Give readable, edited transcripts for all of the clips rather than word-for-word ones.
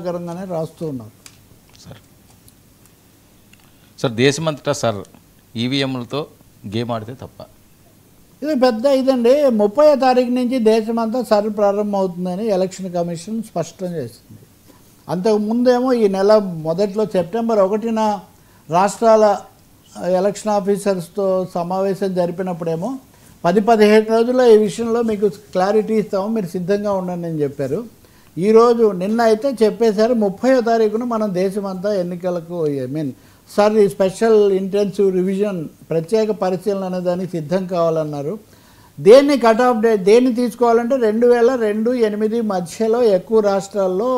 కరంగానే రాస్తూ ఉన్నారు sir. Sir దేశమంతటా సార్ ఈవీఎంలతో గేమ్ ఆడితే తప్ప ఇది పెద్ద ఇదండి 30వ తారీఖు నుంచి దేశమంతా సర్వ్ ప్రారంభం అవుతుందని ఎలక్షన్ కమిషన్ స్పష్టం చేసింది. అంతకుముందేమో ఈ నెల మొదట్లో సెప్టెంబర్ 1న రాష్ట్రాల ఎలక్షన్ ఆఫీసర్స్తో సమావేశం జరిపినప్పుడేమో 10-15 రోజుల్లో ఈ విషయంలో మీకు క్లారిటీ ఇస్తాము, మీరు సిద్ధంగా ఉండండి అని చెప్పారు. ఈరోజు నిన్న అయితే చెప్పేశారు 30వ తారీఖున మనం దేశమంతా ఎన్నికలకు సార్ ఈ స్పెషల్ ఇంటెన్సివ్ రివిజన్ ప్రత్యేక పరిశీలన అనే దానికి సిద్ధం కావాలన్నారు. దేన్ని కట్ ఆఫ్ డేట్ దేన్ని తీసుకోవాలంటే 2002-8 మధ్యలో ఎక్కువ రాష్ట్రాల్లో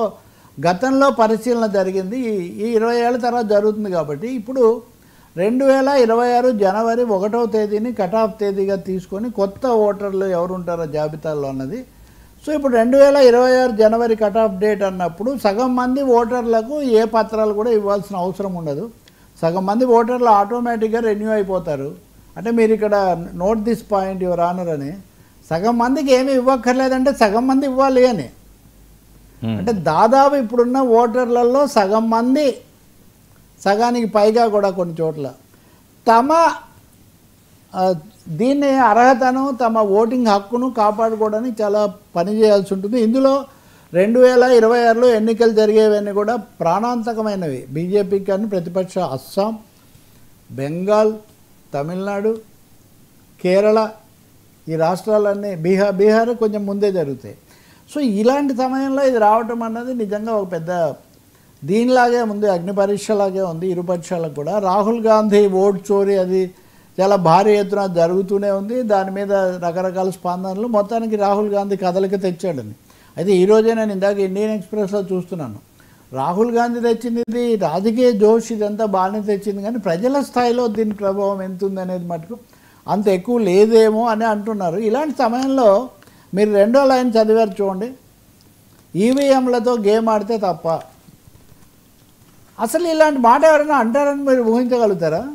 గతంలో పరిశీలన జరిగింది. ఈ 20 ఏళ్ళ తర్వాత జరుగుతుంది కాబట్టి ఇప్పుడు 2026 జనవరి 1వ తేదీని కట్ ఆఫ్ తేదీగా తీసుకొని కొత్త ఓటర్లు ఎవరు ఉంటారో జాబితాలో అన్నది. సో ఇప్పుడు 2026 జనవరి కట్ ఆఫ్ డేట్ అన్నప్పుడు సగం మంది ఓటర్లకు ఏ పత్రాలు కూడా ఇవ్వాల్సిన అవసరం ఉండదు. సగం మంది ఓటర్లు ఆటోమేటిక్గా రెన్యూ అయిపోతారు. అంటే మీరు ఇక్కడ note this point your honour అని, సగం మందికి ఏమీ ఇవ్వక్కర్లేదంటే సగం మంది ఇవ్వాలి అని. అంటే దాదాపు ఇప్పుడున్న ఓటర్లలో సగం మంది, సగానికి పైగా కూడా కొన్ని చోట్ల తమ దీన్ని అర్హతను తమ ఓటింగ్ హక్కును కాపాడుకోవడానికి చాలా పని చేయాల్సి ఉంటుంది. ఇందులో 2026లో ఎన్నికలు జరిగేవన్నీ కూడా ప్రాణాంతకమైనవి. బీజేపీకి కానీ ప్రతిపక్ష అస్సాం, బెంగాల్, తమిళనాడు, కేరళ ఈ రాష్ట్రాలన్నీ బీహార్ కొంచెం ముందే జరుగుతాయి. సో ఇలాంటి సమయంలో ఇది రావటం అన్నది నిజంగా ఒక పెద్ద దీనిలాగే ఉంది, అగ్ని పరీక్షలాగే ఉంది ఇరుపక్షాలకు కూడా. రాహుల్ గాంధీ ఓట్ చోరీ అది చాలా భారీ ఎత్తున జరుగుతూనే ఉంది. దాని మీద రకరకాల స్పందనలు. మొత్తానికి రాహుల్ గాంధీ కదలిక తెచ్చాడని అయితే ఈరోజే నేను ఇందాక ఇండియన్ ఎక్స్ప్రెస్లో చూస్తున్నాను. రాహుల్ గాంధీ తెచ్చింది ఇది రాజకీయ జోష్, ఇదంతా బాగానే తెచ్చింది, కానీ ప్రజల స్థాయిలో దీని ప్రభావం ఎంత ఉంది అనేది మటుకు అంత ఎక్కువ లేదేమో అని అంటున్నారు. ఇలాంటి సమయంలో మీరు 2వ లైన్ చదివారు చూడండి, ఈవీఎంలతో గేమ్ ఆడితే తప్ప. అసలు ఇలాంటి మాట ఎవరైనా అంటారని మీరు ఊహించగలుగుతారా?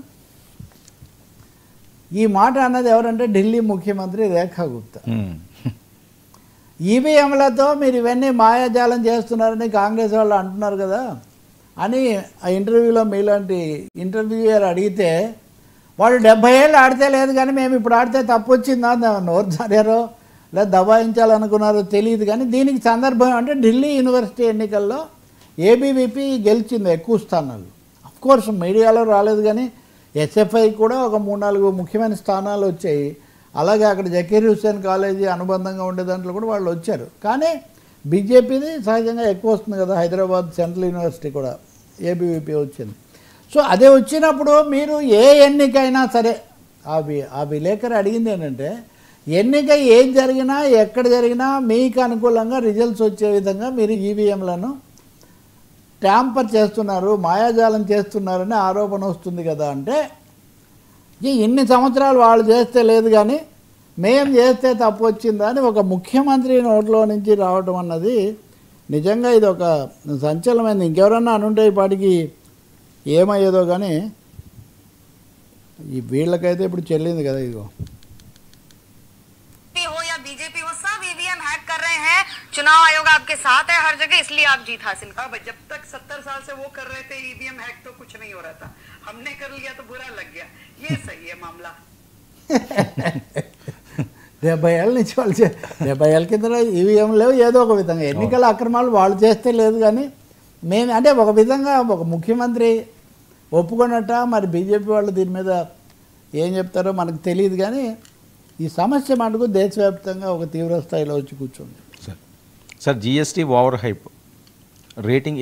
ఈ మాట అన్నది ఎవరంటే ఢిల్లీ ముఖ్యమంత్రి రేఖా గుప్తా. ఈవీఎంలతో మీరు ఇవన్నీ మాయాజాలం చేస్తున్నారని కాంగ్రెస్ వాళ్ళు అంటున్నారు కదా అని ఆ ఇంటర్వ్యూలో మీలాంటి ఇంటర్వ్యూయర్ అడిగితే వాళ్ళు 70 ఏళ్ళు ఆడితే లేదు కానీ మేము ఇప్పుడు ఆడితే తప్పు వచ్చిందా నోరు జారారో లేదా దబాయించాలనుకున్నారో తెలియదు. కానీ దీనికి సందర్భం అంటే ఢిల్లీ యూనివర్సిటీ ఎన్నికల్లో ఏబీవీపీ గెలిచింది ఎక్కువ స్థానాలు. అఫ్కోర్స్ మీడియాలో రాలేదు కానీ ఎస్ఎఫ్ఐ కూడా ఒక 3-4 ముఖ్యమైన స్థానాలు వచ్చాయి. అలాగే అక్కడ జకీర్ హుస్సేన్ కాలేజీ అనుబంధంగా ఉండే దాంట్లో కూడా వాళ్ళు వచ్చారు. కానీ బీజేపీది సహజంగా ఎక్కువ వస్తుంది కదా, హైదరాబాద్ సెంట్రల్ యూనివర్సిటీ కూడా ఏబీవీపీ వచ్చింది. సో అదే వచ్చినప్పుడు మీరు ఏ ఎన్నికైనా సరే ఆ విలేకరు అడిగింది ఏంటంటే ఎన్నిక ఏం జరిగినా ఎక్కడ జరిగినా మీకు అనుకూలంగా రిజల్ట్స్ వచ్చే విధంగా మీరు ఈవీఎంలను ట్యాంపర్ చేస్తున్నారు, మాయాజాలం చేస్తున్నారని ఆరోపణ వస్తుంది కదా. అంటే ఇన్ని సంవత్సరాలు వాళ్ళు చేస్తే లేదు కానీ మేం చేస్తే తప్పు వచ్చిందా అని ఒక ముఖ్యమంత్రి నోట్లో నుంచి రావటం అన్నది నిజంగా ఇది ఒక సంచలనమైంది. ఇంకెవరన్నా అనుంటే ఈ పాటికి ఏమయ్యేదో కానీ ఈ వీళ్ళకైతే ఇప్పుడు చెల్లింది కదా. ఇదిగో बीजेपी वो सब ईवीएम हैक कर रहे हैं, चुनाव आयोग आपके साथ है हर जगह, इसलिए आप जीत हासिल कर। जब तक 70 साल से वो कर रहे थे ईवीएम हैक तो कुछ नहीं हो रहा था, हमने कर लिया तो बुरा लग गया, ये सही है मामला। 70 ఏళ్ళ నుంచి వాళ్ళు 70 ఏళ్ళ కింద ఈవీఎం లేవు. ఏదో ఒక విధంగా ఎన్నికల అక్రమాలు వాళ్ళు చేస్తే లేదు కానీ మేము అంటే ఒక విధంగా ఒక ముఖ్యమంత్రి ఒప్పుకున్నట్ట. మరి బీజేపీ వాళ్ళు దీని మీద ఏం చెప్తారో మనకు తెలియదు కానీ ఈ సమస్య మటుకు దేశవ్యాప్తంగా ఒక తీవ్ర స్థాయిలో వచ్చి కూర్చుంది. Sir GST over hype rating